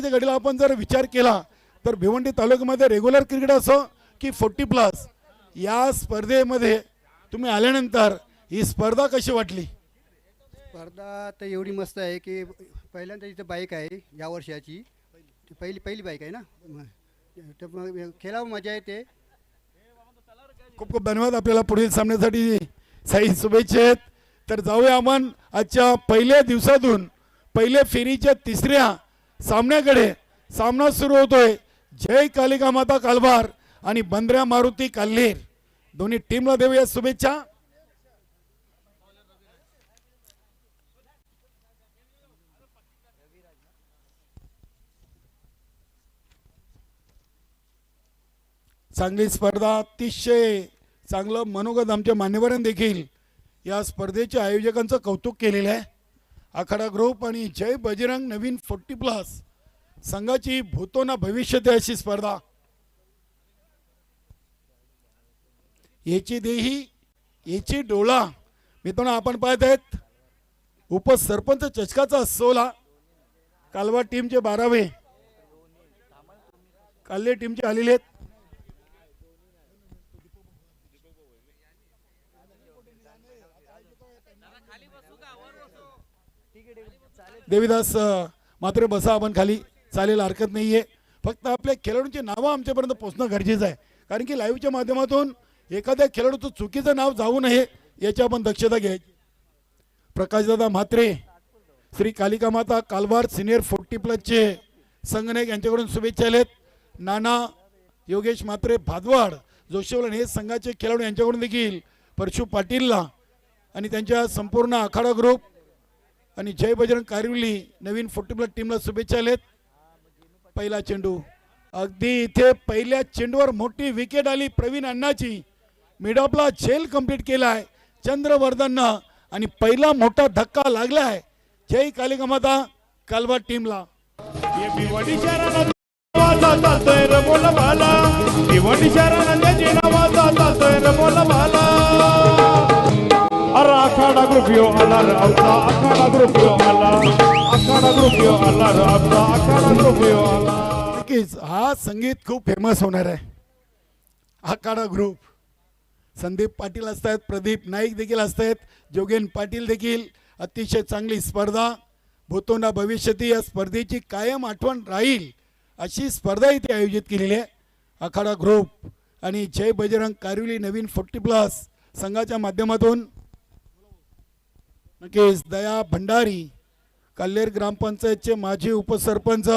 घडीला आपण जर विचार केला तर भिवंडी तालुक्यामध्ये रेग्युलर क्रिकेट असो की 40+ या स्पर्धेमध्ये तुम्ही आल्यानंतर ही स्पर्धा कशी वाटली? स्पर्धा तर एवढी मस्त आहे की पहिल्यांदा इथं बाईक आहे या वर्षाची, ती पहिली पहिली बाईक आहे ना, तर मग खेळावं मजा येते. खूप खूप धन्यवाद. आपल्याला पुढील सामन्यासाठी साई शुभेच्छा आहेत. तर जाऊया आपण आजच्या पहिल्या दिवसातून पहिल्या फेरीच्या तिसऱ्या सामन्याकडे. सामना सुरू होतोय जय कालिका माता कालभार आणि बंद्र्या मारुती काल्हेर. दोन्ही टीमला देऊया शुभेच्छा. चांगली स्पर्धा, अतिशय चांगलं मनोगत आमच्या मान्यवरांनी देखील या स्पर्धेच्या आयोजकांचं कौतुक केलेलं आहे. आखाडा ग्रुप आणि जय बजरंग नवीन 40+ संघाची भूतोना भविष्यते अशी स्पर्धा. याची देही याची डोळा मित्रांनो आपण पाहत आहेत. उपसरपंच चषकाचा 16 कालवा टीमचे 12वे काल्हे टीमचे आलेले आहेत. देवीदास मात्र बसा आपण खाली, चालेल, हरकत नाहीये. फक्त आपल्या खेळाडूंची नावं आमच्यापर्यंत पोहोचणं गरजेचं आहे, कारण की लाईव्हच्या माध्यमातून एखाद्या खेळाडूचं चुकीचं नाव जाऊ नये याची आपण दक्षता घ्यायची. प्रकाशदादा म्हात्रे श्री कालिका माता कालवार सिनियर 40+चे संघनायक यांच्याकडून शुभेच्छा आलेत. नाना योगेश म्हात्रे भादवाड जोशीवलन हे संघाचे खेळाडू यांच्याकडून देखील परशु पाटीलला आणि त्यांच्या संपूर्ण आखाडा ग्रुप आणि जय बजरंग कारिवली नवीन 40+ टीमला शुभेच्छा आलेत. पहिला चेंडू अगदी इथे पहिल्या चेंडूवर मोठी विकेट आली प्रवीण अण्णाची. मिडॉपला झेल कंप्लीट केलाय चंद्रवर्धननं आणि पहिला मोठा धक्का लागलाय जय कालिका माता कालवा टीमला. आखाडा ग्रुप यो आला रे आमचा, आखाडा ग्रुप यो आला, आखाडा ग्रुप यो आला रे आमचा, आखाडा ग्रुप यो आला. नक्कीच हा संगीत खूप फेमस होणार आहे. आखाडा ग्रुप संदीप पाटील असतात, प्रदीप नाईक देखील असतात, जोगेन पाटील देखील. अतिशय चांगली स्पर्धा, भूतोंडा भविष्यती या स्पर्धेची कायम आठवण राहील अशी स्पर्धा इथे आयोजित केलेली आहे. आखाडा ग्रुप आणि जय बजरंग कारिवली नवीन 40+ संघाच्या माध्यमातून. नक्कीच दया भंडारी काल्हेर ग्रामपंचायतचे माजी उपसरपंच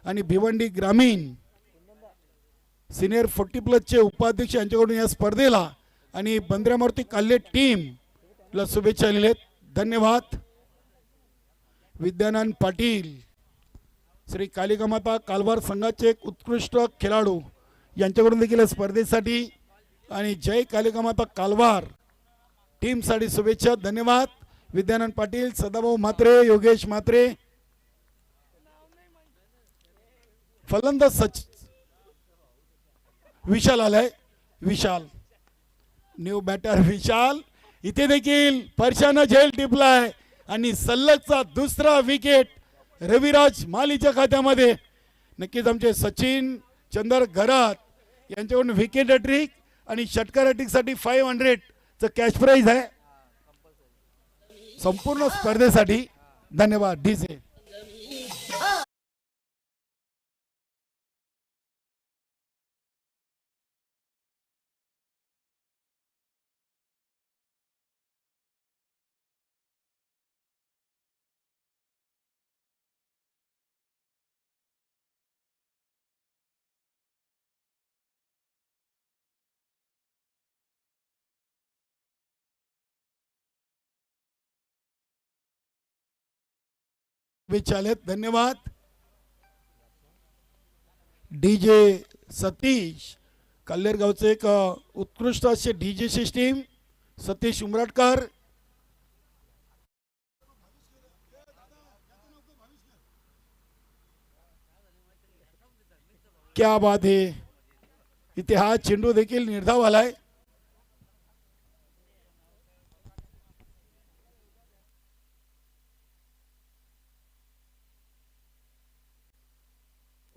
आणि भिवंडी ग्रामीण सिनियर 40+चे उपाध्यक्ष यांच्याकडून या स्पर्धेला आणि बंद्र्या मारुती काल्हेर टीमला शुभेच्छा दिलेल्या आहेत. धन्यवाद. विद्यानंद पाटील श्री कालिका माता कालवार संघाचे एक उत्कृष्ट खेळाडू यांच्याकडून देखील स्पर्धेसाठी आणि जय कालिका माता कालवार टीमसाठी शुभेच्छा. धन्यवाद. विद्यानंद पाटील, सदाभाऊ म्हात्रे, योगेश म्हात्रे. फलंदाज विशाल आलाय. विशाल न्यू बॅटर विशाल. इथे देखील परशानं झेल टिपलाय आणि सलगचा दुसरा विकेट रविराज मालीच्या खात्यामध्ये. नक्कीच आमचे सचिन चंदर घरात यांच्याकडून विकेट हॅट्रिक आणि षटकार हॅट्रिकसाठी 500चं कॅश प्राइज आहे संपूर्ण स्पर्धेसाठी. धन्यवाद. डीजे विचारलेत. धन्यवाद. डीजे सतीश काल्हेर गावचे एक उत्कृष्ट असे डीजे सिस्टीम सतीश उमराटकर. क्या बात है. इथे हा चेंडू देखील निर्धाव आलाय.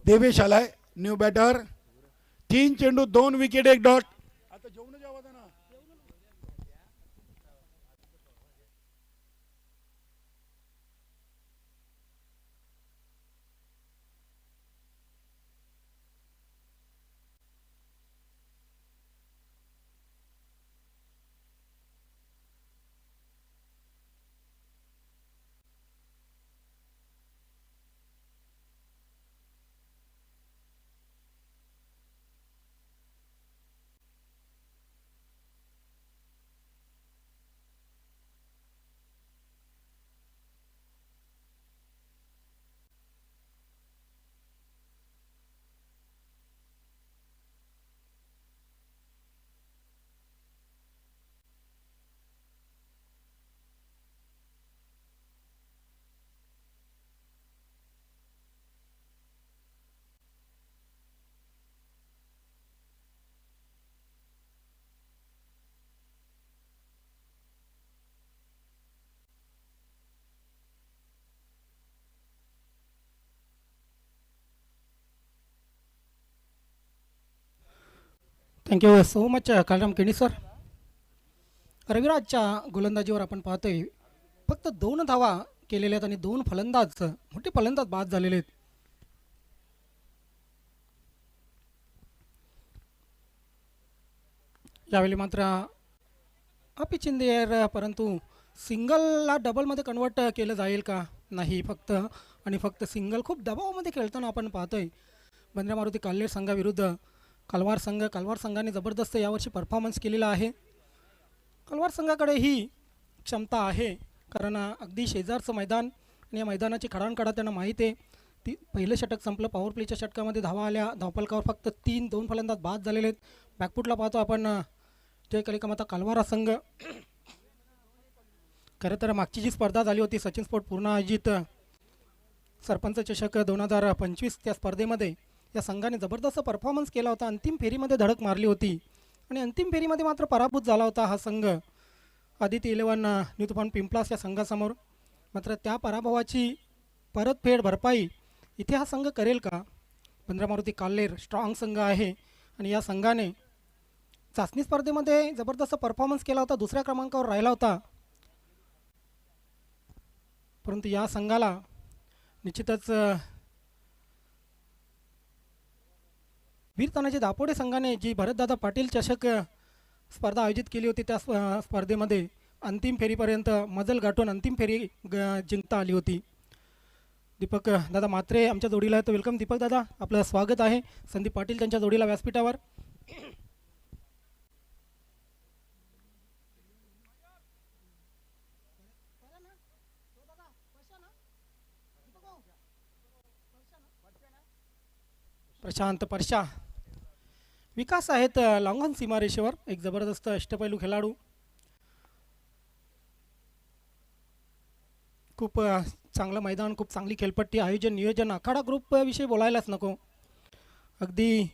देवेश आलाय न्यू बॅटर. 3 चेंडू 2 विकेट 1 डॉट. आता जेवण जेवा ना. Thank you so much Kalram Keni sir. रविराजच्या गोलंदाजीवर आपण पाहतोय फक्त 2 धावा केलेल्या आहेत आणि 2 फलंदाज मोठे फलंदाज बाद झालेले आहेत. यावेळी मात्र अपिच इन द एअर, परंतु सिंगलला डबलमध्ये कन्वर्ट केलं जाईल का नाही. फक्त सिंगल खूप दबावामध्ये खेळताना आपण पाहतोय बंद्रा मारुती काल्हेर संघाविरुद्ध कलवार संघाने जबरदस्त यावर्षी परफॉर्मन्स केलेला आहे. कलवार संघाकडे ही क्षमता आहे कारण अगदी शेजारचं मैदान आणि या मैदानाची खडानकडा त्यांना माहीत आहे. पहिलं षटक संपलं, पॉवर प्लेच्या षटकामध्ये धावा आल्या, धावफलकावर फक्त 2 फलंदाज बाद झालेले आहेत. बॅकफुटला पाहतो आपण जय कलिकमाता कलवार संघ. खरं तर मागची जी स्पर्धा झाली होती सचिन स्पोर्ट पूर्ण आयोजित सरपंच चषक 2025 त्या स्पर्धेमध्ये या संघाने जबरदस्त परफॉर्मन्स केला होता. अंतिम फेरीमध्ये धडक मारली होती आणि अंतिम फेरीमध्ये मात्र पराभूत झाला होता हा संघ आदिती 11 न्यू तुफान पिंपलास या संघासमोर. मात्र त्या पराभवाची परतफेड भरपाई इथे हा संघ करेल का. बंद्रा मारुती काल्हेर स्ट्रॉंग संघ आहे आणि या संघाने चाचणी स्पर्धेमध्ये जबरदस्त परफॉर्मन्स केला होता, 2ऱ्या क्रमांकावर राहिला होता. परंतु या संघाला निश्चितच वीर तानाजी दापोडे संघाने जी भरतदादा पाटील चषक स्पर्धा आयोजित केली होती त्या स्पर्धेमध्ये अंतिम फेरीपर्यंत मजल गाठून अंतिम फेरी जिंकता आली होती. दीपक दादा मात्रे आमच्या जोडीला आहे, तर वेलकम दीपक दादा, आपलं स्वागत आहे. संदीप पाटील त्यांच्या जोडीला व्यासपीठावर. प्रशांत परशा विकास आहेत लॉंगॉन सीमारेषेवर, एक जबरदस्त अष्टपैलू खेळाडू. खूप चांगलं मैदान, खूप चांगली खेळपट्टी, आयोजन नियोजन, आखाडा ग्रुप विषयी बोलायलाच नको. अगदी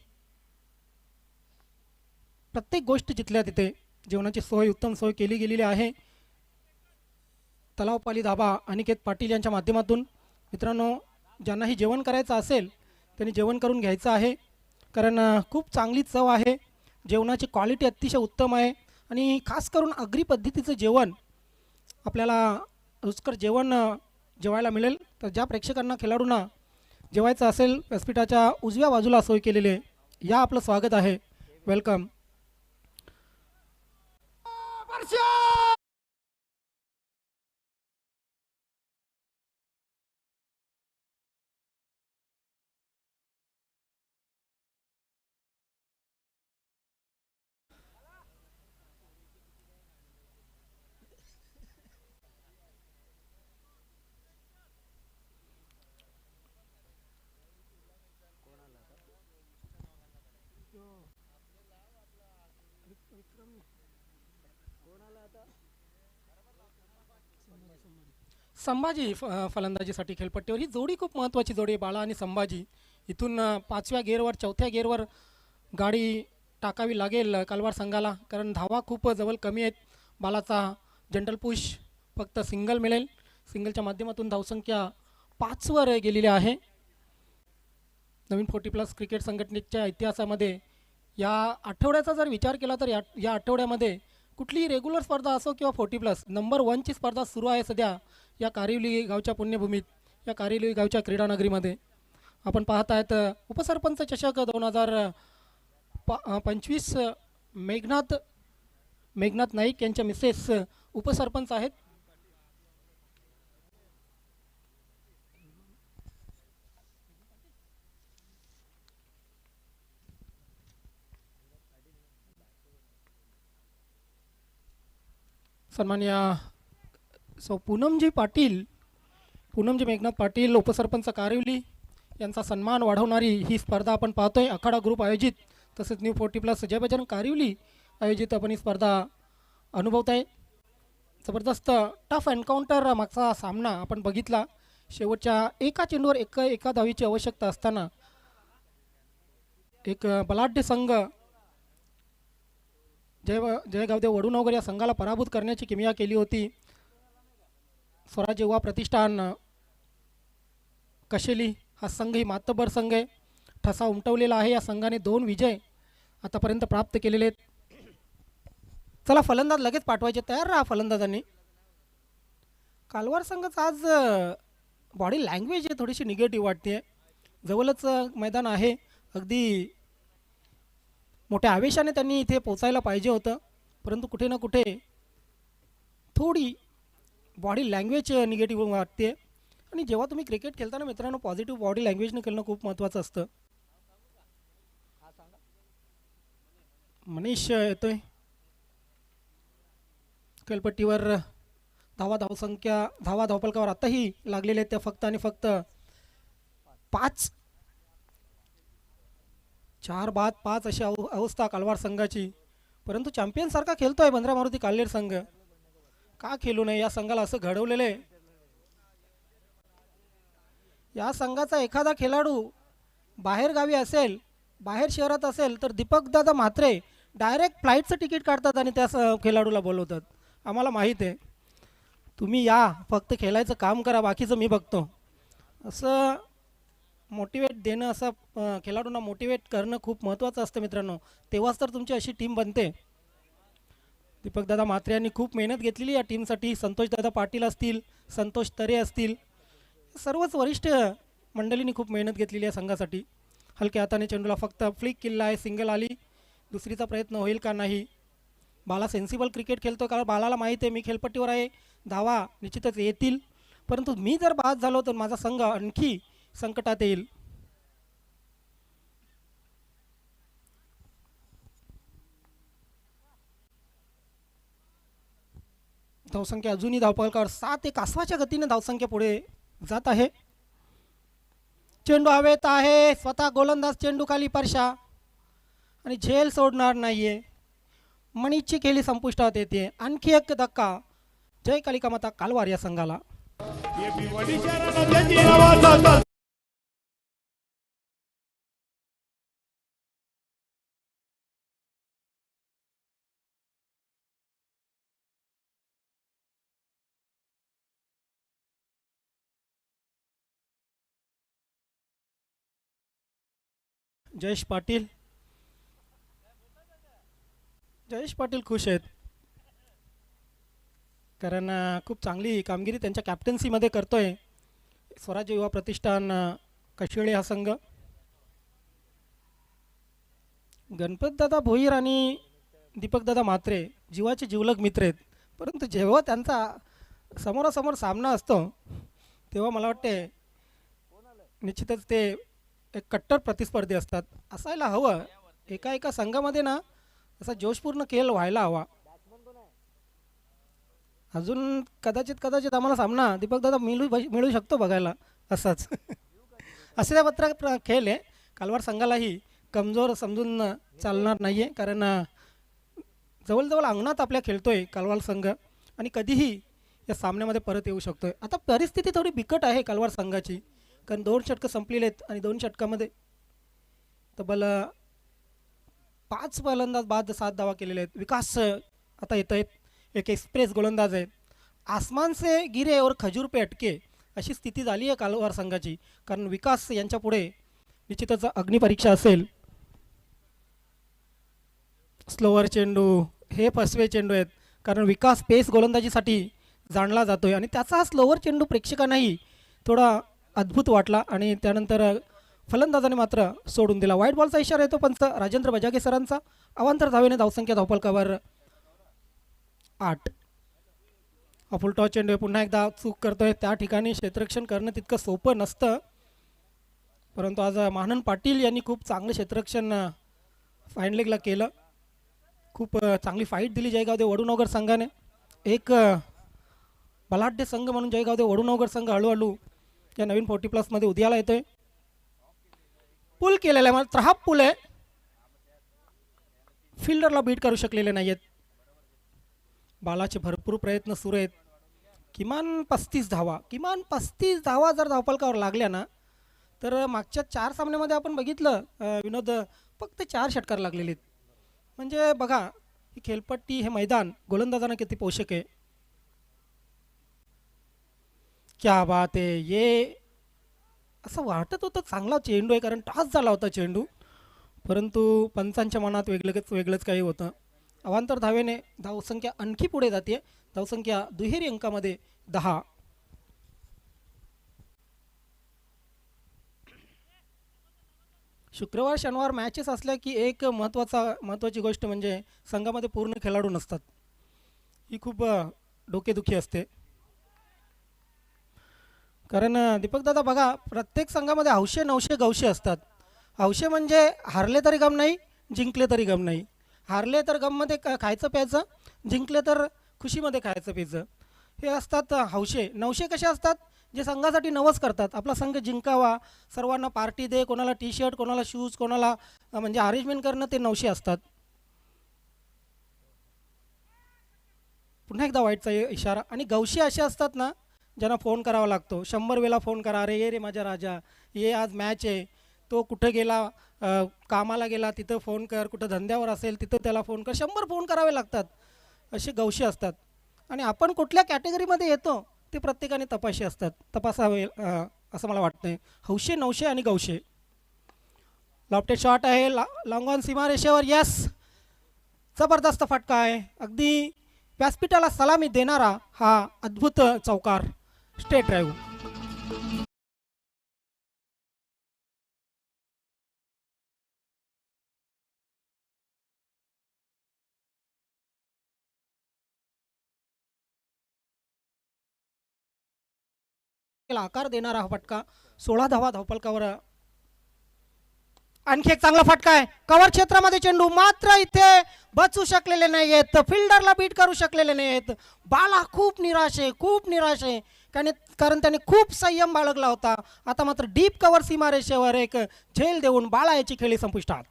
प्रत्येक गोष्ट जिथल्या तिथे जेवणाची सोय, उत्तम सोय केली गेलेली आहे. तलावपाली धाबा अनिकेत पाटील यांच्या माध्यमातून मित्रांनो ज्यांनाही जेवण करायचं असेल त्यांनी जेवण करून घ्यायचं आहे कारण खूप चांगली चव आहे, जेवणाची क्वालिटी अतिशय उत्तम आहे आणि खास करून अग्री पद्धतीचं जेवण आपल्याला रुचकर जेवण जेवायला मिळेल. तर ज्या प्रेक्षकांना खेळाडूंना जेवायचं असेल व्यासपीठाच्या उजव्या बाजूला सोय केलेली आहे, या आपलं स्वागत आहे, वेलकम. संभाजी फलंदाजीसाठी खेळपट्टीवर ही जोडी खूप महत्त्वाची जोडी आहे, बाळा आणि संभाजी. इथून 5व्या गेअरवर 4थ्या गेअरवर गाडी टाकावी लागेल कलवार संघाला कारण धावा खूप जवळ कमी आहेत. बालाचा जनरल पुश फक्त सिंगल मिळेल, सिंगलच्या माध्यमातून धावसंख्या 5वर गेलेली आहे. नवीन 40+ क्रिकेट संघटनेच्या इतिहासामध्ये या आठवड्याचा जर विचार केला तर या आठवड्यामध्ये कुठलीही रेग्युलर स्पर्धा असो किंवा 40+ नंबर 1ची स्पर्धा सुरू आहे सध्या या कारिवली गावच्या पुण्यभूमीत, या कारिवली गावच्या क्रीडानगरीमध्ये. आपण पाहत आहेत उपसरपंच चषक 2025 मेघनाथ नाईक यांच्या मिसेस उपसरपंच आहेत. सन्माननीय पूनमजी मेघनाथ पाटील उपसरपंच कारिवली यांचा सन्मान वाढवणारी ही स्पर्धा आपण पाहतोय. आखाडा ग्रुप आयोजित तसेच न्यू 40+ जय बजरंग कारिवली आयोजित आपण ही स्पर्धा अनुभवत आहे. जबरदस्त टफ एन्काउंटर मागचा सामना आपण बघितला. शेवटच्या एका चेंडूवर एका धावीची आवश्यकता असताना एक बलाढ्य संघ जयगावदेव वडूनगर या संघाला पराभूत करण्याची किमया केली होती. स्वराज्य युवा प्रतिष्ठान कशेली हा संघ ही मातबर संघ आहे. ठसा उमटवलेला आहे. या संघाने 2 विजय आतापर्यंत प्राप्त केलेले आहेत. चला फलंदाज लगेच पाठवायचे, तयार राहा फलंदाजांनी. कालवार संघाचा आज बॉडी लँग्वेज आहे थोडीशी निगेटिव्ह वाटते. जवळच मैदान आहे, अगदी मोठ्या आवेशाने त्यांनी इथे पोचायला पाहिजे होतं, परंतु कुठे ना कुठे थोडी बॉडी लँग्वेज निगेटिव्ह वाटते. आणि जेव्हा तुम्ही क्रिकेट खेळताना मित्रांनो पॉझिटिव्ह बॉडी लँग्वेजने खेळणं खूप महत्त्वाचं असतं. मनीष येतोय खेळपट्टीवर. धावपलकावर आताही लागलेले आहेत त्या फक्त आणि फक्त 5. 4 बाद 5 अशी अवस्था कालवार संघाची. परंतु चॅम्पियन सारखा खेळतोय बंद्रा मारुती काल्हेर संघ. का खेळू नये? या संघाला असं घडवलेलं आहे. या संघाचा एखादा खेळाडू बाहेर गावी असेल, बाहेर शहरात असेल तर दीपकदादा म्हात्रे डायरेक्ट फ्लाईटचं तिकीट काढतात आणि त्या खेळाडूला बोलवतात. आम्हाला माहीत आहे, तुम्ही या, फक्त खेळायचं काम करा, बाकीचं मी बघतो. असं मोटिवेट देणं, असं खेळाडूंना मोटिवेट करणं खूप महत्त्वाचं असतं मित्रांनो. तेव्हाच तर तुमची अशी टीम बनते. दीपकदादा म्हात्रे यांनी खूप मेहनत घेतलेली या टीमसाठी. संतोषदादा पाटील असतील, संतोष तरे असतील, सर्वच वरिष्ठ मंडळींनी खूप मेहनत घेतलेली आहे संघासाठी. हलक्या हाताने चेंडूला फक्त फ्लिक किल्ला आहे, सिंगल आली. दुसरीचा प्रयत्न होईल का नाही. बाला सेन्सिबल क्रिकेट खेळतो, कारण बालाला माहीत आहे मी खेळपट्टीवर आहे, धावा निश्चितच येतील. परंतु मी जर बाद झालो तर माझा संघ आणखी संकटात येईल. धावसंख्या अजूनही धावपलकावर 7-1 आसवाच्या गतीने धावसंख्या पुढे जात आहे. चेंडू हवेत आहे, स्वतः गोलंदाज चेंडू खाली परशा आणि झेल सोडणार नाहीये. मणीची खेळी संपुष्टात येते. आणखी एक धक्का जय कालिका माता कालवार या संघाला. ये भिवंडी शहराला त्यांची नावाचा जयेश पाटील खुश आहेत, कारण खूप चांगली कामगिरी त्यांच्या कॅप्टन्सीमध्ये करतोय स्वराज्य युवा प्रतिष्ठान कशिळे हा संघ. गणपतदादा भोईर आणि दीपकदादा म्हात्रे जीवाचे जिवलग मित्र आहेत, परंतु जेव्हा त्यांचा समोरासमोर सामना असतो तेव्हा मला वाटते निश्चितच ते एक कट्टर प्रतिस्पर्धी असतात. असायला हवं एका संघामध्ये ना, असा जोशपूर्ण खेळ व्हायला हवा. अजून कदाचित आम्हाला सामना दीपकदादा मिळू शकतो बघायला असाच. असे पत्र खेळ आहे. कालवार संघालाही कमजोर समजून चालणार नाही आहे, कारण जवळजवळ अंगणात आपल्या खेळतोय कालवार संघ आणि कधीही या सामन्यामध्ये परत येऊ शकतोय. आता परिस्थिती थोडी बिकट आहे कालवार संघाची, कारण 2 षटकं संपलेले आहेत आणि 2 षटकामध्ये तब्बल 5 फलंदाज बाद 7 धावा केलेले आहेत. विकास आता येत आहेत, एक एक्सप्रेस गोलंदाज आहे. आसमान से गिरे और खजूर पे अटके अशी स्थिती झाली आहे कालवार संघाची, कारण विकास यांच्या पुढे निश्चितच अग्निपरीक्षा असेल. स्लोवर चेंडू, हे फसवे चेंडू आहेत, कारण विकास पेस गोलंदाजीसाठी जाणला जातोय आणि त्याचा हा स्लोवर चेंडू प्रेक्षकांनाही थोडा अद्भुत वाटला आणि त्यानंतर फलंदाजाने मात्र सोडून दिला. व्हाईट बॉलचा इशारा येतो पंच राजेंद्र बजागे सरांचा. अवांतर धावेने धावसंख्या धावफलकावर 8. अफुल टॉस चेंडू पुन्हा एकदा चूक करतोय. त्या ठिकाणी क्षेत्ररक्षण करणं तितकं सोपं नसतं, परंतु आज महानन पाटील यांनी खूप चांगलं क्षेत्ररक्षण फाईन लेगला केलं. खूप चांगली फाईट दिली जयगावदेव वडूनगर संघाने. एक बलाढ्य संघ म्हणून जयगावदेव वडूनगर संघ हळूहळू या नवीन 40+ मध्ये उदयाला येतोय. पुल केलेला आहे, मात्र हा पुल आहे, फिल्डरला बीट करू शकलेले नाहीयेत. बालाचे भरपूर प्रयत्न सुरू आहेत. किमान 35 धावा जर धावफलकावर लागल्या ना, तर मागच्या 4 सामन्यामध्ये आपण बघितलं विनोद, फक्त 4 षटकार लागलेले आहेत. म्हणजे बघा, ही खेळपट्टी, हे मैदान गोलंदाजांना किती पोषक आहे. क्या बात आहे. ये असं वाटत होतं चांगला चेंडू आहे, कारण टॉस झाला होता चेंडू, परंतु पंचांच्या मनात वेगळंच काही होतं. अवांतर धावेने धावसंख्या आणखी पुढे जाते. धावसंख्या दुहेरी अंकामध्ये 10. शुक्रवार शनिवार मॅचेस असल्या की एक महत्त्वाची गोष्ट म्हणजे संघामध्ये पूर्ण खेळाडू नसतात. ही खूप डोकेदुखी असते, कारण दीपक दादा बघा, प्रत्येक संघामध्ये हौशे नवशे गवशे असतात. हौशे म्हणजे हारले तरी गम नाही, जिंकले तरी गम नाही. हारले तर गममध्ये खायचं प्यायचं, जिंकले तर खुशीमध्ये खायचं प्यायचं, हे असतात हौशे. नवशे कसे असतात, जे संघासाठी नवस करतात, आपला संघ जिंकावा, सर्वांना पार्टी दे, कोणाला टी शर्ट, कोणाला शूज, कोणाला म्हणजे अरेंजमेंट करणं, ते नवशे असतात. पुन्हा एकदा वाईटचा इशारा. आणि गवशे असे असतात ना, ज्यांना फोन करावा लागतो, 100 वेळा फोन करा, अरे ये रे माझा राजा, ये आज मॅच आहे, तो कुठं गेला, कामाला गेला तिथं फोन कर, कुठं धंद्यावर असेल तिथं त्याला फोन कर, 100 फोन करावे लागतात. असे गवशे असतात. आणि आपण कुठल्या कॅटेगरीमध्ये येतो ते प्रत्येकाने तपासावे असं मला वाटतंय. हौशे नवशे आणि गवशे. लॉफ्टेड शॉट आहे, लॉंग ऑन सीमारेषेवर, यस, जबरदस्त फटका आहे. अगदी व्यासपीठाला सलामी देणारा हा अद्भुत चौकार, स्टेट ड्राईव्ह. आकार देणारा हा फटका, 16 धावा धावफलकावर. आणखी एक चांगला फटका आहे, कव्हर क्षेत्रामध्ये चेंडू, मात्र इथे बचू शकलेले नाही आहेत, फिल्डरला बीट करू शकलेले नाही आहेत. बाला खूप निराश आहे, कारण त्याने खूप संयम बाळगला होता. आता मात्र डीप कव्हर सीमारेषेवर एक झेल देऊन बाला याची खेळी संपुष्टात.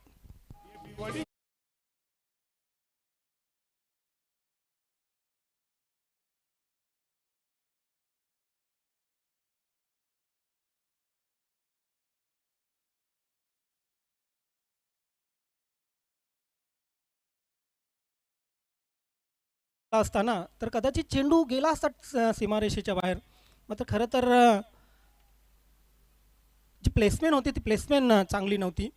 असताना तर कदाचित चेंडू गेला असता सीमारेषेच्या बाहेर. मात्र खरं तर जी प्लेसमेंट होती ती प्लेसमेंट चांगली नव्हती.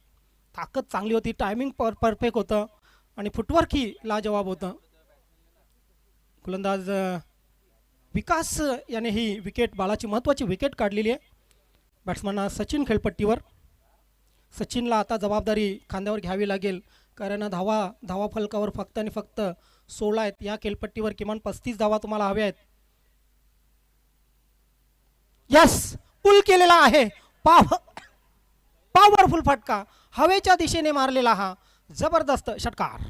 ताकद चांगली होती, टायमिंग परफेक्ट होतं आणि फुटवर्कही लाजवाब होतं. गोलंदाज विकास याने ही विकेट, बालाची महत्त्वाची विकेट काढलेली आहे. बॅट्समन सचिन खेळपट्टीवर. सचिनला आता जबाबदारी खांद्यावर घ्यावी लागेल, कारण धावा फलकावर फक्त आणि फक्त 16 आहेत. या खेळपट्टीवर किमान 35 धावा तुम्हाला हव्या आहेत. यस, पुल केलेला आहे, पॉवरफुल फटका, हवेच्या दिशेने मारलेला हा जबरदस्त षटकार.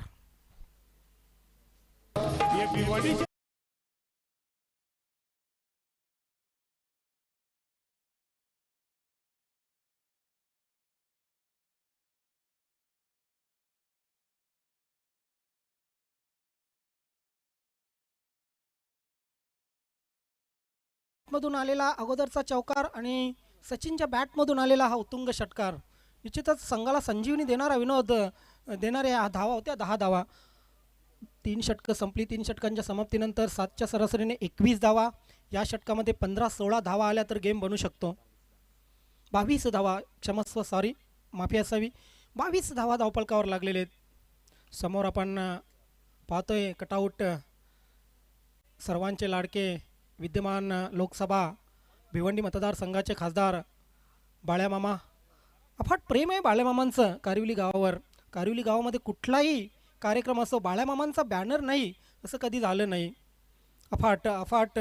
मधून आलेला अगोदरचा चौकार आणि सचिनच्या बॅटमधून आलेला हा उत्तुंग षटकार निश्चितच संघाला संजीवनी देणारा विनोद देणाऱ्या धावा होत्या. 10 धावा. 3 षटकं संपली. 3 षटकांच्या समाप्तीनंतर 7च्या सरासरीने 21 धावा. या षटकामध्ये 15-16 धावा आल्या तर गेम बनू शकतो. 22 धावा, क्षमस्व, सॉरी, माफी असावी. 22 धावा धावपलकावर लागलेले आहेत. समोर आपण पाहतोय कटआउट सर्वांचे लाडके विद्यमान लोकसभा भिवंडी मतदारसंघाचे खासदार बाळ्यामामा. अफाट प्रेम आहे बाळ्यामामांचं कारिवली गावावर. कारिवली गावामध्ये कुठलाही कार्यक्रम असो बाळ्यामामांचा बॅनर नाही असं कधी झालं नाही. अफाट अफाट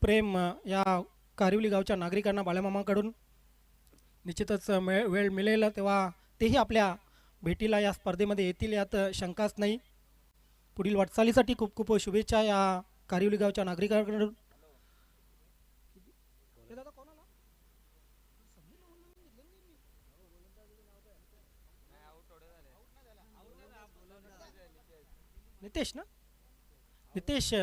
प्रेम या कारिवली गावच्या नागरिकांना बाळ्यामामाकडून. निश्चितच वेळ मिळेल तेव्हा तेही आपल्या भेटीला या स्पर्धेमध्ये येतील यात शंकाच नाही. पुढील वाटचालीसाठी खूप खूप शुभेच्छा या कारिवली गावच्या नागरिकांकडून. नितेश ना नितेश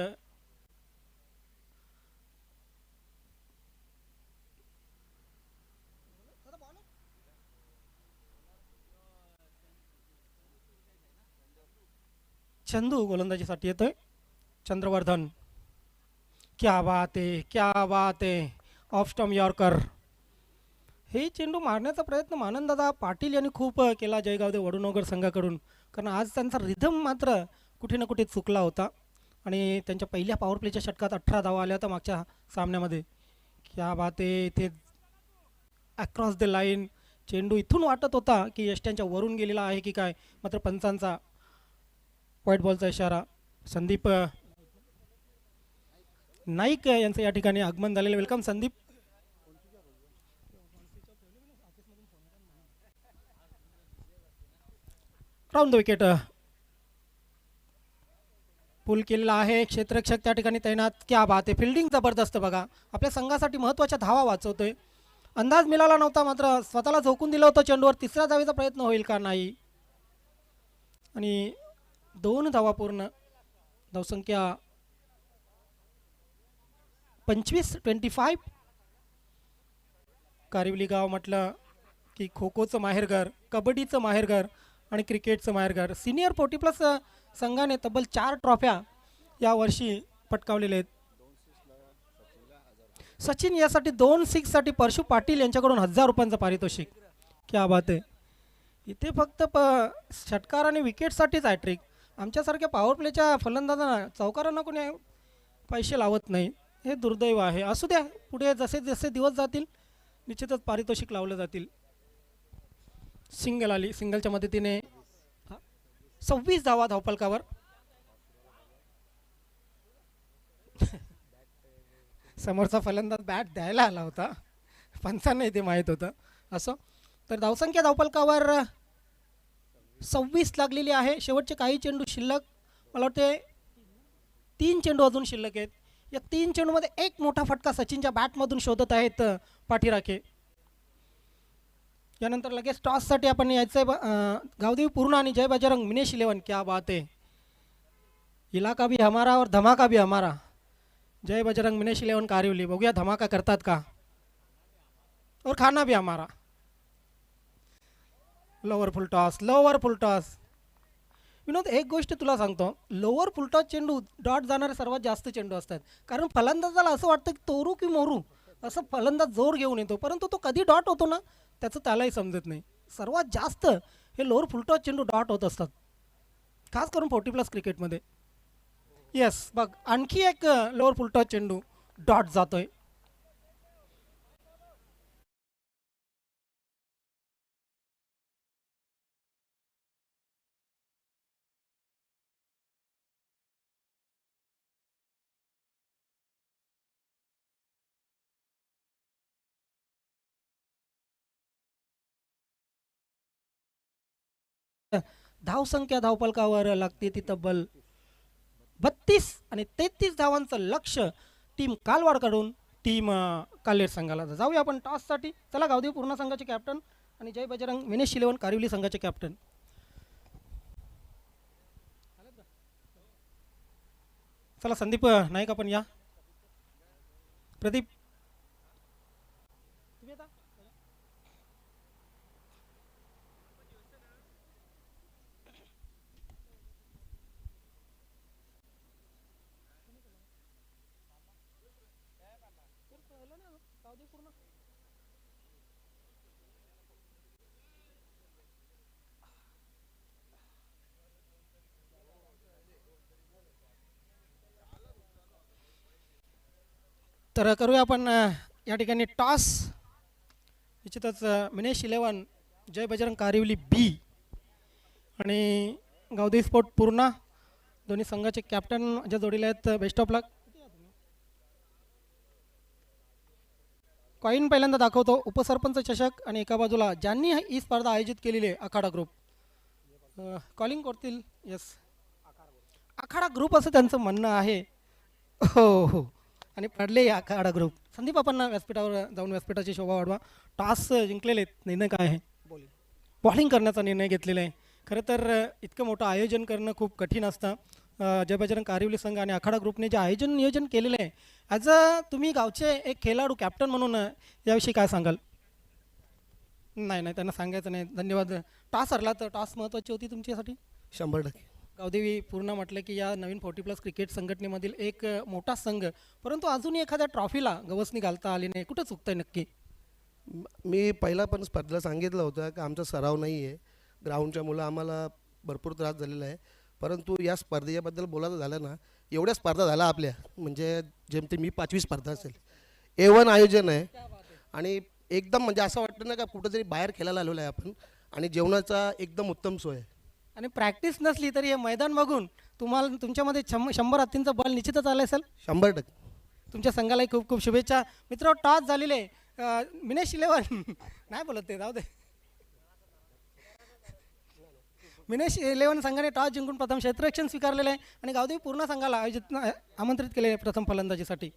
चंदू गोलंदाजीसाठी येतोय. चंद्रवर्धन क्या बात आहे क्या बात आहे. Off stump yorker. हे चेंडू मारण्याचा प्रयत्न आनंददादा पाटील यांनी खूप केला जयगावदेव वडूनगर संघाकडून. कारण आज त्यांचा रिधम मात्र कुठे ना कुठे चुकला होता आणि त्यांच्या पहिल्या पॉवर प्लेच्या षटकात 18 धावा आल्या होत्या मागच्या सामन्यामध्ये. क्या बात आहे. इथे अक्रॉस द लाईन चेंडू इथून वाटत होता की यष्ट्यांच्या वरून गेलेला आहे की काय, मात्र पंचांचा व्हाईट बॉलचा इशारा. संदीप नाईक यांचं या ठिकाणी आगमन झालेलं. Welcome Sandeep. Round the wicket pull केलेला आहे. क्षेत्ररक्षक त्या ठिकाणी तैनात. क्या बात आहे. फिल्डिंग जबरदस्त बघा. आपल्या संघासाठी महत्त्वाच्या धावा वाचवतोय. अंदाज मिळाला नव्हता मात्र स्वतःला झोकून दिलं होतं चेंडूवर. तिसऱ्या धावेचा प्रयत्न होईल का नाही आणि 2 धावा पूर्ण. धावसंख्या 25-25. कारिवली गाव म्हटलं की खो खोचं माहेरघर, कबड्डीचं माहेरघर आणि क्रिकेटचं माहेरघर. सिनियर 40+ संघाने तब्बल 4 ट्रॉफ्या यावर्षी पटकावलेल्या आहेत. सचिन यासाठी 2 6साठी परशु पाटील यांच्याकडून 1000 रुपयांचं पारितोषिक. क्या बात आहे. इथे फक्त षटकार आणि विकेटसाठीच आहे ट्रिक. आमच्यासारख्या पॉवर प्लेच्या फलंदाजांना चौकारांना कोणी पैसे लावत नाही. हे दुर्दैव आहे. असू द्या, पुढे जसे जसे दिवस जातील निश्चितच पारितोषिक लावलं जातील. सिंगल आली. सिंगलच्या मदतीने 26 धावा धावपलकावर. समोरचा फलंदाज बॅट द्यायला आला होता, पंचांना इथे माहीत होतं. असं तर धावसंख्या धावपलकावर 26 लागलेली आहे. शेवटचे काही चेंडू शिल्लक. मला वाटते 3 चेंडू अजून शिल्लक आहेत. या 3 चेंडूमध्ये एक मोठा फटका सचिनच्या बॅटमधून शोधत आहेत पाठीराखे. यानंतर लगेच टॉससाठी आपण यायचं आहे. गावदेवी पूर्ण आणि जय बजरंग मिनेश 11. क्या बात आहे. इलाका भी हमारा और धमाका भी हमारा. जय बजरंग मिनेश 11 कारिवली. बघूया धमाका करतात का और खाना भी हमारा. Lower full toss. Lower full toss. Vinod एक गोष्ट तुला सांगतो, लोअर फुल टॉस चेंडू डॉट जाणारे सर्वात जास्त चेंडू असतात. कारण फलंदाजाला असं वाटतं की तोरू की मोरू असं फलंदाज जोर घेऊन येतो, परंतु तो कधी डॉट होतो ना त्याचं त्यालाही समजत नाही. सर्वात जास्त हे लोअर फुल टॉस चेंडू डॉट होत असतात, खास करून 40+ क्रिकेटमध्ये. येस बघ, आणखी एक लोअर फुल टॉस चेंडू डॉट जातोय. धावसंख्या धावपलकावर लागते ती तब्बल 32 आणि 33 धावांचं लक्ष टीम कालवाडकडून टीम कालेर संघाला. जाऊया आपण टॉससाठी. चला गावदेवी पूर्ण संघाचे कॅप्टन आणि जय बजरंग मिनेश 11 कारिवली संघाचे कॅप्टन. चला संदीप नाईक आपण या. प्रदीप तर करूया आपण या ठिकाणी टॉस. निश्चितच मिनेश 11 जय बजरंग कारिवली बी आणि गावदेवी स्पोर्ट पूर्णा दोन्ही संघाचे कॅप्टन ज्या जोडीला आहेत. Best of luck. कॉईन पहिल्यांदा दाखवतो. उपसरपंच चषक आणि एका बाजूला ज्यांनी ही स्पर्धा आयोजित केलेली आहे आखाडा ग्रुप. कॉलिंग करतील. येस, आखाडा ग्रुप असं त्यांचं म्हणणं आहे. हो हो, आणि पडले आखाडा ग्रुप. संदीप आपण व्यासपीठावर जाऊन व्यासपीठाची शोभा वाढवा. टॉस जिंकलेले आहेत. निर्णय काय आहे? बॉलिंग करण्याचा निर्णय घेतलेला आहे. खरं तर इतकं मोठं आयोजन करणं खूप कठीण असतं. जय बजरंग कारिवली संघ आणि आखाडा ग्रुपने जे आयोजन नियोजन केलेलं आहे, ॲज अ तुम्ही गावचे एक खेळाडू कॅप्टन म्हणून याविषयी काय सांगाल? नाही नाही, त्यांना सांगायचं नाही. धन्यवाद. टॉस हरला तर टॉस महत्त्वाची होती तुमच्यासाठी. 100%. गावदेवी पूर्ण म्हटलं की या नवीन 40+ क्रिकेट संघटनेमधील एक मोठा संघ, परंतु अजूनही एखाद्या ट्रॉफीला गवसणी घालता आली नाही. कुठं चुकतंय नक्की? मी पहिला पण स्पर्धेला सांगितलं होतं की आमचा सराव नाही आहे, ग्राउंडच्या मुलं आम्हाला भरपूर त्रास झालेला आहे. परंतु या स्पर्धेबद्दल बोलायचं झालं ना, एवढ्या स्पर्धा झाल्या आपल्या, म्हणजे जेमतेम मी 5वी स्पर्धा असेल. A1 आयोजन आहे आणि एकदम म्हणजे असं वाटतं ना का कुठंतरी बाहेर खेळायला आलेलो आहे आपण, आणि जेवणाचा एकदम उत्तम सोय आहे. आणि प्रॅक्टिस नसली तरी हे मैदान बघून तुम्हाला तुमच्यामध्ये 100 हत्तींचा बॉल निश्चितच आला असेल. 100%. तुमच्या संघालाही खूप खूप शुभेच्छा. मित्र, टॉस झालेले. मिनेश 11 नाही बोलत ते, जाऊ दे. मिनेश 11 संघाने टॉस जिंकून प्रथम क्षेत्ररक्षण स्वीकारलेलं आहे आणि गावदेवी पूर्ण संघाला आमंत्रित केले प्रथम फलंदाजीसाठी.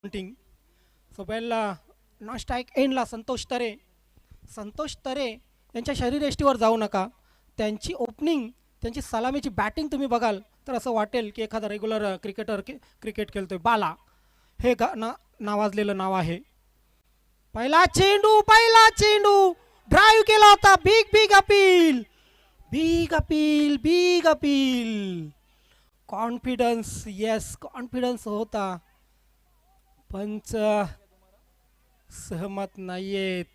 Counting. So well non strike एंडला संतोष तरे. संतोष तरे यांच्या शरीरयष्टीवर जाऊ नका. त्यांची ओपनिंग, त्यांची सलामीची बॅटिंग तुम्ही बघाल तर असं वाटेल की एखादा रेग्युलर क्रिकेटर क्रिकेट खेळतोय. बाला हे नावाजलेलं नाव आहे. पहिला चेंडू ड्राईव्ह केला होता. Big appeal, big appeal. Confidence, yes confidence होता. पंच सहमत नाहीयेत.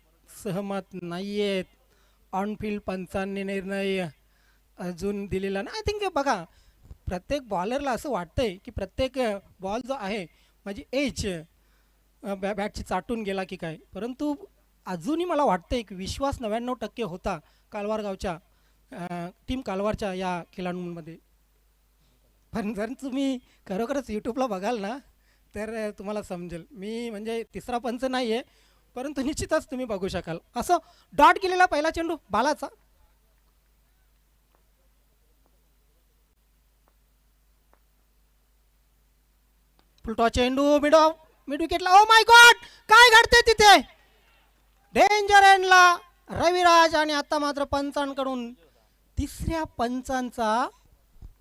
ऑनफिल्ड पंचांनी निर्णय अजून दिलेला नाही. आय थिंक बघा, प्रत्येक बॉलरला असं वाटतंय की प्रत्येक बॉल जो आहे माझी एज बॅटची चाटून गेला की काय. परंतु अजूनही मला वाटतंय की विश्वास 99% होता कालवार गावच्या टीम कालवारच्या या खेळाडूंमध्ये. पण जर तुम्ही खरोखरच यूट्यूबला बघाल ना तर तुम्हाला समजेल. मी म्हणजे तिसरा पंच नाही आहे, परंतु निश्चितच तुम्ही बघू शकाल. असं डॉट केलेला पहिला चेंडू बालाचा. फुलटॉ चेंडू मिड विकेटला. ओ माय गॉड, काय घडते तिथे. डेंजर एंडला रविराज. आणि आता मात्र पंचांकडून तिसऱ्या पंचांचा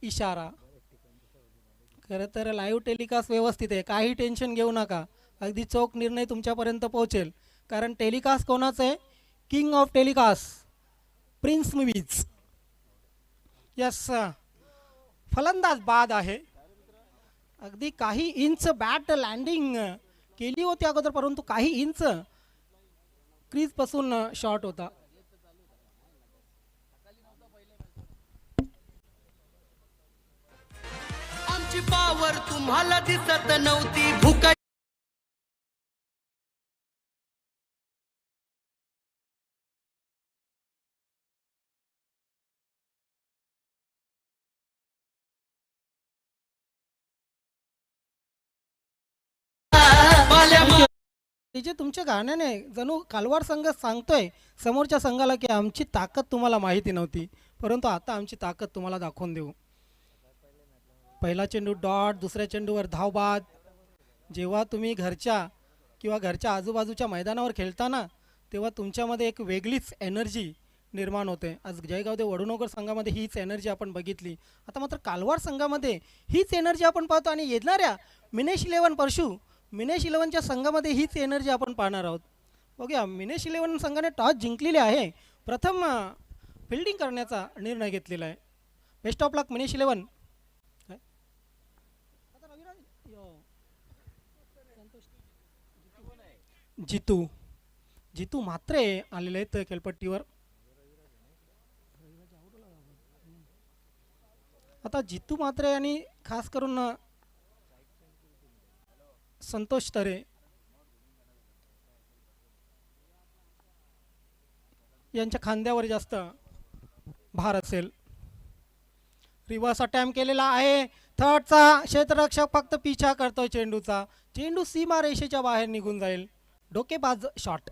इशारा. खरं तर लाईव्ह टेलिकास्ट व्यवस्थित आहे, काही टेन्शन घेऊ नका. अगदी चोख निर्णय तुमच्यापर्यंत पोहोचेल. कारण टेलिकास्ट कोणाचं आहे? King of telecast prince movies. Yes, फलंदाज बाद आहे. अगदी काही इंच बॅट लँडिंग केली होती अगोदर, परंतु काही इंच क्रीजपासून शॉट होता. आमची पावर तुम्हाला दिसत नव्हती. भूक जे तुमच्या गाण्याने जणू कालवार संघ सांगतोय समोरच्या संघाला की आमची ताकद तुम्हाला माहिती नव्हती, परंतु आता आमची ताकद तुम्हाला दाखवून देऊ. पहिला चेंडू डॉट, दुसऱ्या चेंडूवर धावबाद. जेव्हा तुम्ही घरच्या किंवा घरच्या आजूबाजूच्या मैदानावर खेळताना तेव्हा तुमच्यामध्ये एक वेगळीच एनर्जी निर्माण होते. आज जयगावदेव वडुणोकर संघामध्ये हीच एनर्जी आपण बघितली. आता मात्र कालवार संघामध्ये हीच एनर्जी आपण पाहतो. आणि येणाऱ्या मिनेश 11 परशु मिनेश 11च्या संघामध्ये हीच एनर्जी आपण पाहणार आहोत. बघूया, मिनेश 11 संघाने टॉस जिंकलेले आहे. प्रथम फिल्डिंग करण्याचा निर्णय घेतलेला आहे. बेस्ट ऑफ लक मिनेश 11. जितू मात्रे आलेले आहेत खेळपट्टीवर. आता जितू मात्रे आणि खास करून संतोष तरे यांच्या खांद्यावर जास्त भार असेल. रिव्हर्स अटॅम्प्ट केलेला आहे. थर्डचा क्षेत्ररक्षक फक्त पिछा करतोय चेंडूचा. चेंडू सीमा रेषेच्या बाहेर निघून जाईल. डोकेबाज शॉट.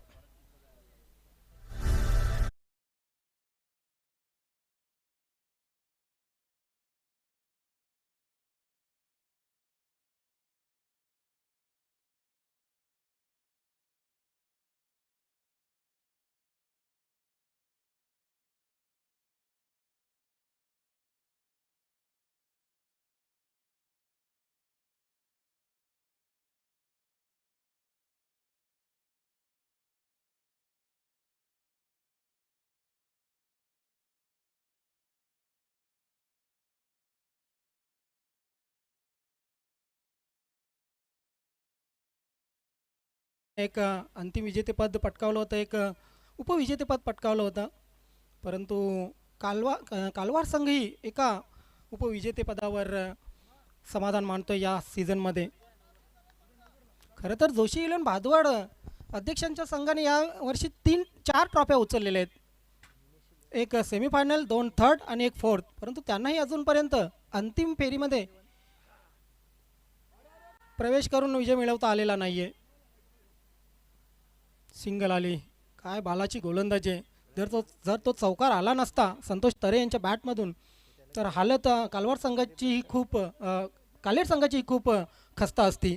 एक अंतिम विजेतेपद पटकावलं होतं, एक उपविजेतेपद पटकावलं होतं. परंतु कालवार संघही एका उपविजेतेपदावर समाधान मानतो या सीझनमध्ये. खरं तर जोशी इलेवन भादवाड अध्यक्षांच्या संघाने या वर्षी 3-4 ट्रॉफ्या उचललेल्या आहेत. एक सेमीफायनल, 2 थर्ड आणि 1 फोर्थ. परंतु त्यांनाही अजूनपर्यंत अंतिम फेरीमध्ये प्रवेश करून विजय मिळवता आलेला नाही आहे. सिंगल आली. काय बालाची गोलंदाजी. जर तो चौकार आला नसता संतोष तरे यांच्या बॅटमधून तर हालत कालवार संघाची खूप कालेर संघाची खूप खस्ता असती.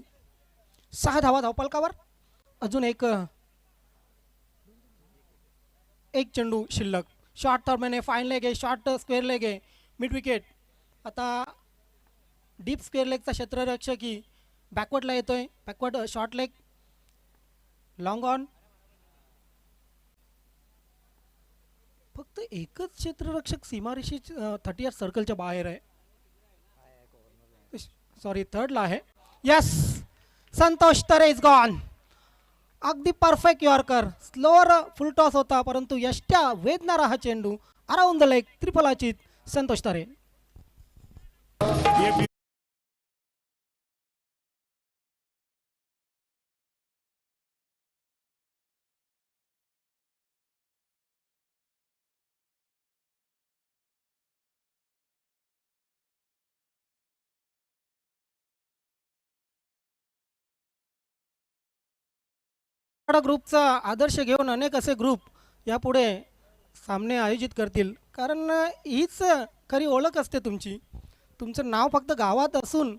6 धावा धावपलकावर. अजून एक चेंडू शिल्लक. शॉर्ट टर्मिने फाईन लेग आहे, शॉर्ट स्क्वेअर लेग आहे, मिड विकेट. आता डीप स्क्वेअर लेगचा क्षेत्ररक्षक ही बॅकवर्डला येतोय. Backward short leg, long on. फक्त एकच क्षेत्ररक्षक सीमारेषे 30 सर्कलच्या बाहेर आहे. सॉरी, थर्डला आहे. Yes, Santosh Tare is gone. अगदी perfect yorker. Slower full toss होता, परंतु यष्ट्या वेधणारा हा चेंडू अराउंड द लेग. त्रिफल अचित संतोष तरे. ये भी ग्रुपचा आदर्श घेऊन अनेक असे ग्रुप यापुढे सामने आयोजित करतील. कारण हीच खरी ओळख असते तुमची. तुमचं नाव फक्त गावात असून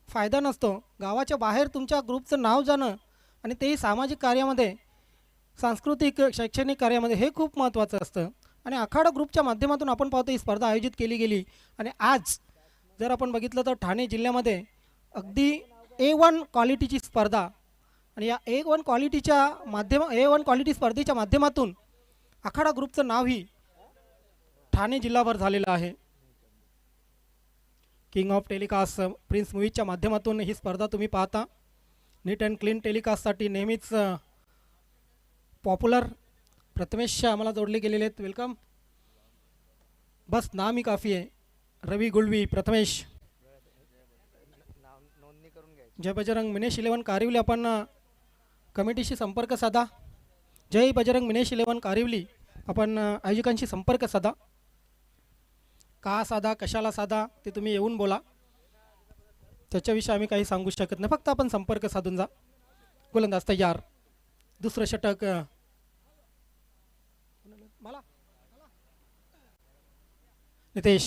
फायदा नसतो. गावाच्या बाहेर तुमच्या ग्रुपचं नाव जाणं, आणि तेही सामाजिक कार्यामध्ये, सांस्कृतिक शैक्षणिक कार्यामध्ये, हे खूप महत्त्वाचं असतं. आणि आखाडा ग्रुपच्या माध्यमातून आपण पाहतो ही स्पर्धा आयोजित केली गेली. आणि आज जर आपण बघितलं तर ठाणे जिल्ह्यामध्ये अगदी A1 क्वालिटीची स्पर्धा, आणि या A1 क्वालिटी स्पर्धेच्या माध्यमातून आखाडा ग्रुपचं नावही ठाणे जिल्हाभर झालेलं आहे. किंग ऑफ टेलिकास्ट प्रिन्स मूवीजच्या माध्यमातून ही स्पर्धा तुम्ही पाहता. नीट अँड क्लीन टेलिकास्टसाठी नेहमीच पॉप्युलर प्रथमेश आम्हाला जोडले गेलेले आहेत. वेलकम. बस नाम ही काफी आहे. रवी गुळवी, प्रथमेश. जय बजरंग मिनेश 11 कारिवली. आपण कमिटीशी संपर्क साधा. जय बजरंग मिनेश 11 कारिवली. आपण आयोजकांशी संपर्क साधा. का साधा, कशाला साधा, ते तुम्ही येऊन बोला. त्याच्याविषयी आम्ही काही सांगू शकत नाही. फक्त आपण संपर्क साधून जा. गोलंदाज तयार. दुसरं षटक मला नितेश.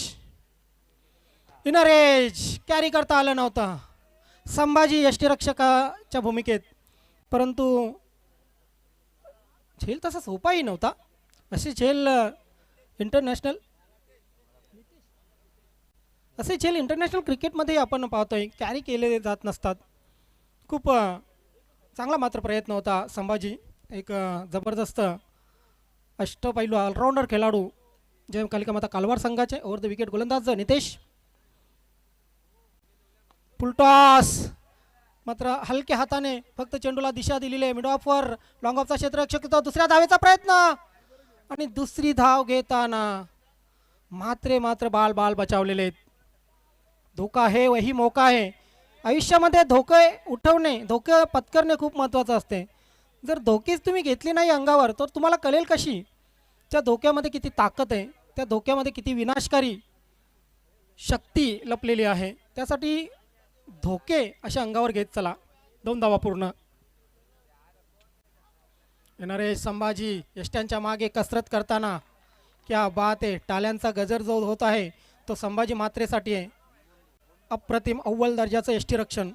इनर एज कॅरी करता आलं नव्हतं. संभाजी यष्टीरक्षकाच्या भूमिकेत, परंतु झेल तसा सोपाही नव्हता. असे झेल इंटरनॅशनल क्रिकेटमध्ये आपण पाहतोय कॅरी केले जात नसतात. खूप चांगला मात्र प्रयत्न होता. संभाजी एक जबरदस्त अष्टपैलू ऑलराऊंडर खेळाडू जय कालिका माता कालवार संघाचे. ओव्हर द विकेट गोलंदाज नितेश. फुलटॉस मात्र हलक्या हाताने फक्त चेंडूला दिशा दिलेली आहे. मिड ऑफवर लॉंग ऑफचा क्षेत्ररक्षक होता. दुसऱ्या धावेचा प्रयत्न, आणि दुसरी धाव घेताना मात्र बाल बचावलेले आहेत. धोका है वही मौका है. आयुष्यामध्ये धोके उठवणे, धोके पत्करणे खूप महत्त्वाचं असते. जर धोकेच तुम्ही घेतली नाही अंगावर, तर तुम्हाला कळेल कशी त्या धोक्यामध्ये किती ताकद आहे, त्या धोक्यामध्ये किती विनाशकारी शक्ती लपलेली आहे. त्यासाठी धोके अशा अंगावर घेत चला. 2 धावा पूर्ण. येणारे संभाजी यष्ट्यांच्या मागे कसरत करताना क्या बात आहे. टाल्यांचा गजर जो होत आहे तो संभाजी मात्रेसाठी आहे. अप्रतिम अव्वल दर्जाचं यष्टीरक्षण.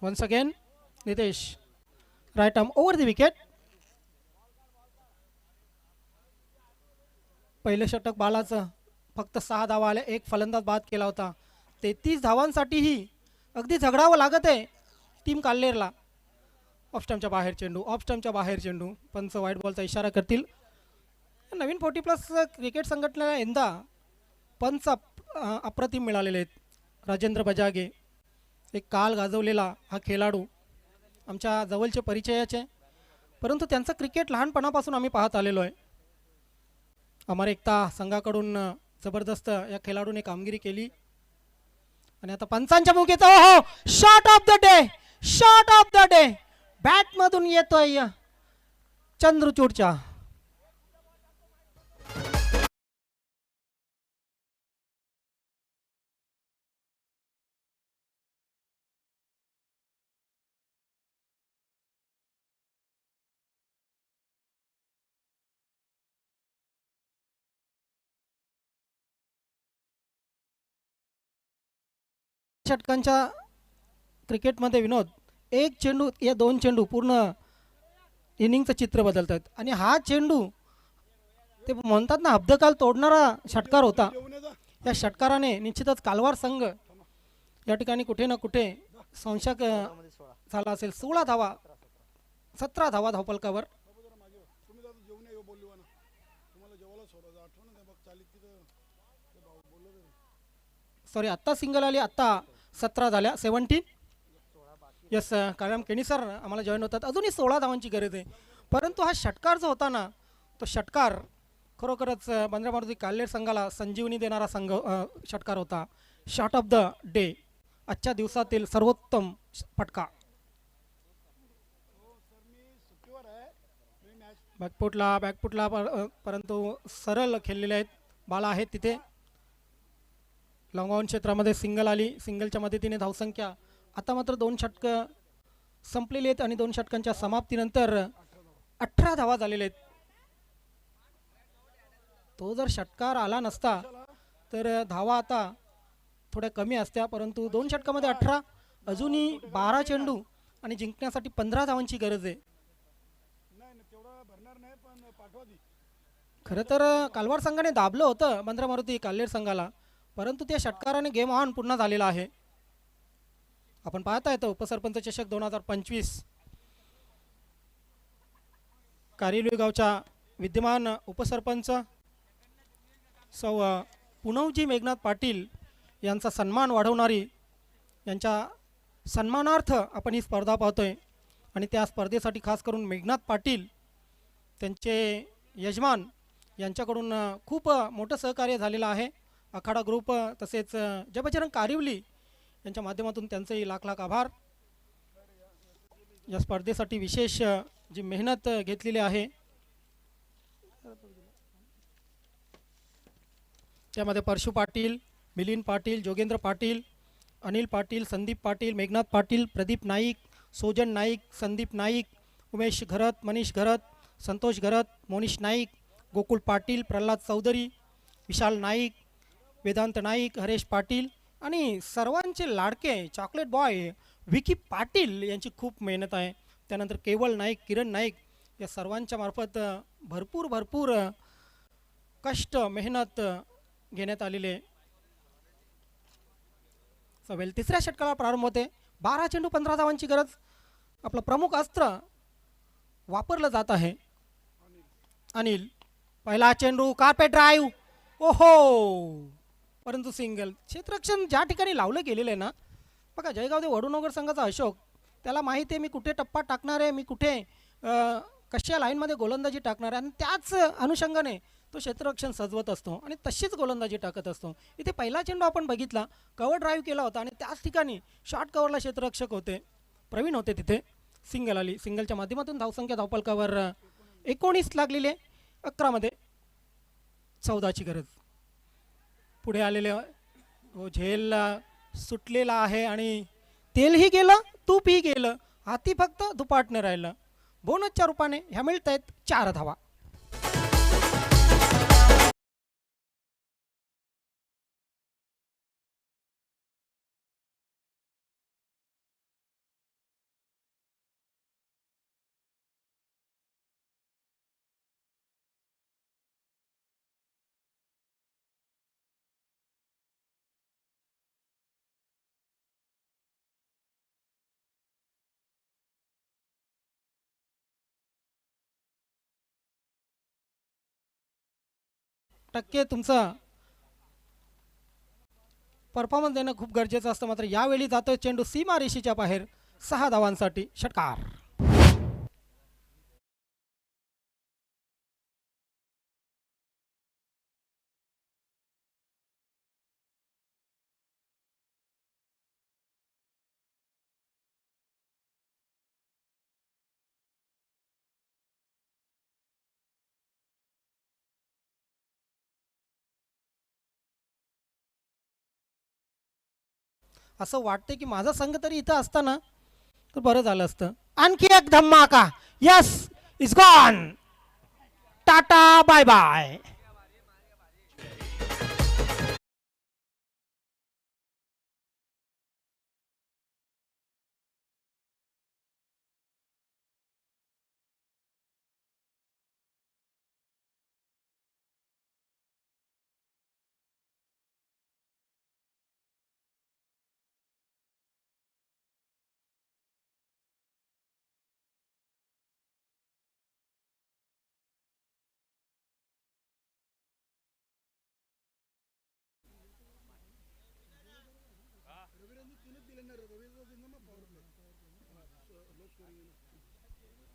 Once again Nitesh. Right arm over the wicket. पहिलं षटक बालाचं फक्त 6 धावा आल्या. एक फलंदाज बाद केला होता. 33 धावांसाठीही अगदी झगडावं लागत आहे टीम काल्लेरला. ऑफस्टमच्या बाहेर चेंडू. पंच व्हाईट बॉलचा इशारा करतील. नवीन 40+ क्रिकेट संघटनेला यंदा पंच अप्रतिम मिळालेले आहेत. राजेंद्र बजागे, एक काल गाजवलेला हा खेळाडू, आमच्या जवळचे परिचयाचे, परंतु त्यांचं क्रिकेट लहानपणापासून आम्ही पाहत आलेलो आहे. अमर एकता संघाकडून जबरदस्त या खेळाडूने कामगिरी केली. आणि आता पंचांच्या मुखेत हो शॉट ऑफ द डे बॅटमधून येतोय चंद्रचूडच्या. षटकांच्या क्रिकेटमध्ये विनोद, एक चेंडू या 2 चेंडू पूर्ण इनिंगचं चित्र बदलतात. आणि हा चेंडू ते म्हणतात ना हब्दकाल तोडणारा षटकार होता. या षटकाराने निश्चितच कालवार संघ या ठिकाणी कुठे ना कुठे संशय झाला असेल. 16 धावा, 17 धावा धावफलकावर. सॉरी, आत्ता सिंगल आली, आत्ता 17 झाल्या, 17. यस, कायम केणी सर आम्हाला जॉईन होतात. अजूनही 16 धावांची गरज आहे. परंतु हा षटकार जो होता ना, तो षटकार खरोखरच बंद्रा मारुती काल्हेर संघाला संजीवनी देणारा षटकार होता. शॉट ऑफ द डे, आजच्या दिवसातील सर्वोत्तम फटका. बॅकफुटला परंतु सरळ खेळलेले आहेत. बाला आहेत तिथे. लॉंग ऑन क्षेत्रामध्ये सिंगल आली. सिंगलच्या मदतीने धावसंख्या आता मात्र 2 षटकं संपलेली आहेत आणि 2 षटकांच्या समाप्तीनंतर 18 धावा झालेल्या आहेत. तो जर षटकार आला नसता तर धावा आता थोड्या कमी असत्या. परंतु 2 षटकामध्ये 18, अजूनही 12 चेंडू आणि जिंकण्यासाठी 15 धावांची गरज आहे. खरं तर कालवार संघाने दाबलं होतं बंद्रा मारुती काल्हेर संघाला, परंतु त्या षटकाराने गेम ऑन पुन्हा झालेला आहे. आपण पाहता येतो उपसरपंच चषक 2025 कारिवली गावच्या विद्यमान उपसरपंच सौ पुनवजी मेघनाथ पाटील यांचा सन्मान वाढवणारी, यांच्या सन्मानार्थ आपण ही स्पर्धा पाहतोय. आणि त्या स्पर्धेसाठी खास करून मेघनाथ पाटील त्यांचे यजमान यांच्याकडून खूप मोठं सहकार्य झालेलं आहे. आखाडा ग्रुप तसेच जय बजरंग कारिवली यांच्या माध्यमातून त्यांचेही लाख लाख आभार. या स्पर्धेसाठी विशेष जी मेहनत घेतलेली आहे त्यामध्ये परशु पाटील, मिलिंद पाटील, जोगेंद्र पाटील, अनिल पाटील, संदीप पाटील, मेघनाथ पाटील, प्रदीप नाईक, सोजन नाईक, संदीप नाईक, उमेश घरत, मनीष घरत, संतोष घरत, मोनिश नाईक, गोकुळ पाटील, प्रल्हाद चौधरी, विशाल नाईक, वेदांत नाईक, हरेश पाटील आणि सर्वांचे लाडके चॉकलेट बॉय विकी पाटील यांची खूप मेहनत आहे. त्यानंतर केवळ नाईक, किरण नाईक या सर्वांच्या मार्फत भरपूर कष्ट मेहनत घेण्यात आलेले. सवेल तिसऱ्या षटकाला प्रारंभ होते. 12 चेंडू 15 धावांची गरज. आपलं प्रमुख अस्त्र वापरलं जात आहे. अनिल, पहिला चेंडू कार्पेट ड्राईव्ह, ओहो, परंतु सिंगल. क्षेत्ररक्षण ज्या ठिकाणी लावलं गेलेलं आहे ना, बघा जयगावदे वडूनगर संघाचा अशोक, त्याला माहिती आहे मी कुठे टप्पा टाकणार आहे, मी कुठे कशा लाईनमध्ये गोलंदाजी टाकणार आहे, आणि त्याच अनुषंगाने तो क्षेत्ररक्षण सजवत असतो आणि तशीच गोलंदाजी टाकत असतो. इथे पहिला चेंडू आपण बघितला, कव्हर ड्राईव्ह केला होता आणि त्याच ठिकाणी शॉर्ट कव्हरला क्षेत्ररक्षक होते, प्रवीण होते तिथे. सिंगल आली. सिंगलच्या माध्यमातून धावसंख्या धावफलकावर 19 लागलेली आहे. 11 मध्ये 14ची गरज. पुढे आलेले झेल सुटलेला आहे आणि तेलही गेलं, तूपही गेलं, हाती फक्त दुपाटणे राहिलं. बोनसच्या रूपाने ह्या मिळत आहेत 4 धावा. टक्के तुमचं परफॉर्मन्स देणं खूप गरजेचं असतं. मात्र यावेळी जातोय चेंडू सीमा रेषेच्या बाहेर. 6 धावांसाठी षटकार. असं वाटते की माझा संघ तरी इथं असताना तर बरं झालं असतं. आणखी एक धमाका. Yes, is gone. Tata bye bye.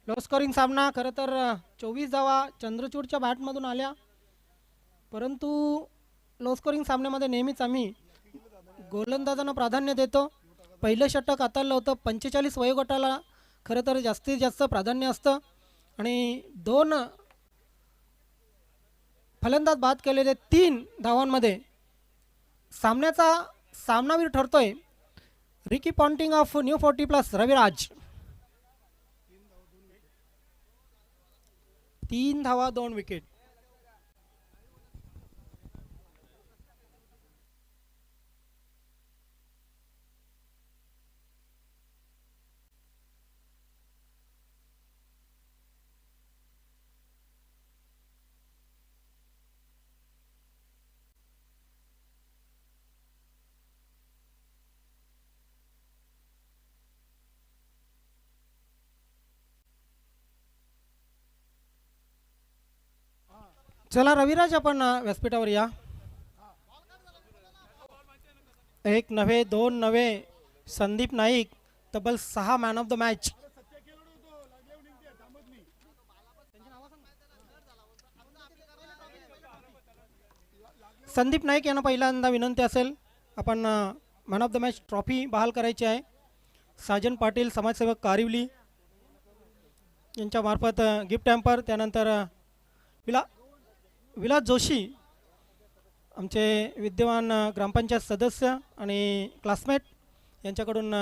Low scoring सामना खरं तर 24 धावा चंद्रचूडच्या बॅटमधून आल्या, परंतु लो स्कोरिंग सामन्यामध्ये नेहमीच आम्ही गोलंदाजांना प्राधान्य देतो. पहिलं षटक हाताळलं होतं 45 वयोगटाला खरं तर जास्तीत जास्त प्राधान्य असतं आणि 2 फलंदाज बाद केलेले 3 धावांमध्ये सामन्याचा सामनावीर ठरतोय रिकी पॉन्टिंग ऑफ न्यू 40+ रविराज. 3 धावा 2 विकेट. चला रविराज आपण व्यासपीठावर या. 1 नव्हे 2 नव्हे संदीप नाईक तब्बल 6 man of the match. Sandeep Naik यांना पहिल्यांदा विनंती असेल आपण man of the match trophy बहाल करायची आहे. साजन पाटील समाजसेवक कारिवली यांच्या मार्फत गिफ्ट हॅम्पर, त्यानंतर विलास जोशी आमचे विद्यमान ग्रामपंचायत सदस्य आणि क्लासमेट यांच्याकडून